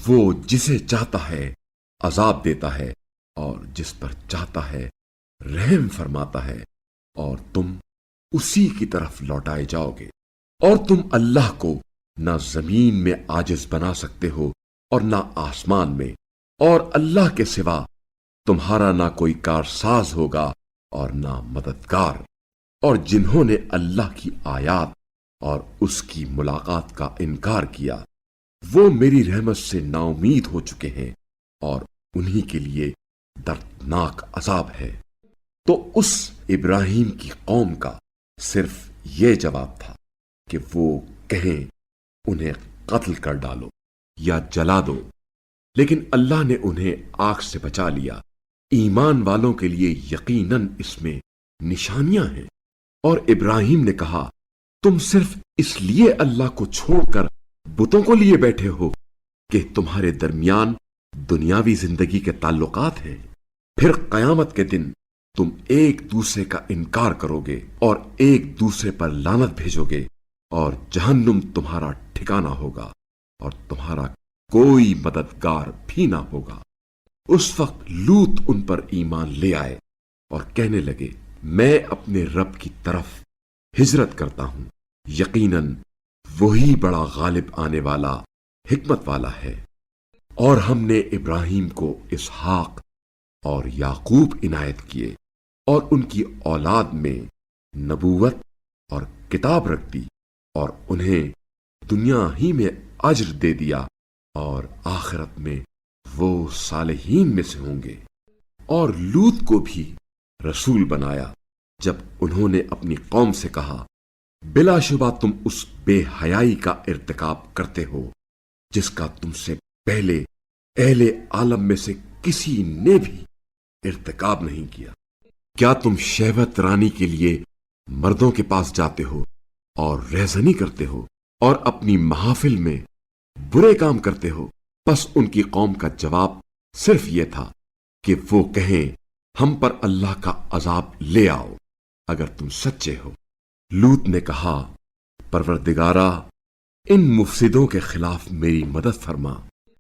وہ جسے چاہتا ہے عذاب دیتا ہے اور جس پر چاہتا ہے رحم فرماتا ہے، اور تم اسی کی طرف لوٹائے جاؤ گے۔ اور تم اللہ کو نہ زمین میں عاجز بنا سکتے ہو اور نہ آسمان میں، اور اللہ کے سوا تمہارا نہ کوئی کارساز ہوگا اور نہ مددگار۔ اور جنہوں نے اللہ کی آیات اور اس کی ملاقات کا انکار کیا، وہ میری رحمت سے نا امید ہو چکے ہیں، اور انہی کے لیے دردناک عذاب ہے۔ تو اس ابراہیم کی قوم کا صرف یہ جواب تھا کہ وہ کہیں انہیں قتل کر ڈالو یا جلا دو، لیکن اللہ نے انہیں آگ سے بچا لیا۔ ایمان والوں کے لیے یقیناً اس میں نشانیاں ہیں۔ اور ابراہیم نے کہا، تم صرف اس لیے اللہ کو چھوڑ کر بتوں کو لیے بیٹھے ہو کہ تمہارے درمیان دنیاوی زندگی کے تعلقات ہیں، پھر قیامت کے دن تم ایک دوسرے کا انکار کرو گے اور ایک دوسرے پر لعنت بھیجو گے، اور جہنم تمہارا ٹھکانہ ہوگا اور تمہارا کوئی مددگار بھی نہ ہوگا۔ اس وقت لوط ان پر ایمان لے آئے اور کہنے لگے، میں اپنے رب کی طرف ہجرت کرتا ہوں، یقیناً وہی بڑا غالب آنے والا حکمت والا ہے۔ اور ہم نے ابراہیم کو اسحاق اور یعقوب عنایت کیے، اور ان کی اولاد میں نبوت اور کتاب رکھ دی، اور انہیں دنیا ہی میں اجر دے دیا، اور آخرت میں وہ صالحین میں سے ہوں گے۔ اور لوط کو بھی رسول بنایا جب انہوں نے اپنی قوم سے کہا، بلا شبہ تم اس بے حیائی کا ارتکاب کرتے ہو جس کا تم سے پہلے اہل عالم میں سے کسی نے بھی ارتکاب نہیں کیا۔ کیا تم شہوت رانی کے لیے مردوں کے پاس جاتے ہو اور رہزنی کرتے ہو اور اپنی محافل میں برے کام کرتے ہو؟ پس ان کی قوم کا جواب صرف یہ تھا کہ وہ کہیں، ہم پر اللہ کا عذاب لے آؤ اگر تم سچے ہو۔ لوط نے کہا، پروردگارا، ان مفسدوں کے خلاف میری مدد فرما۔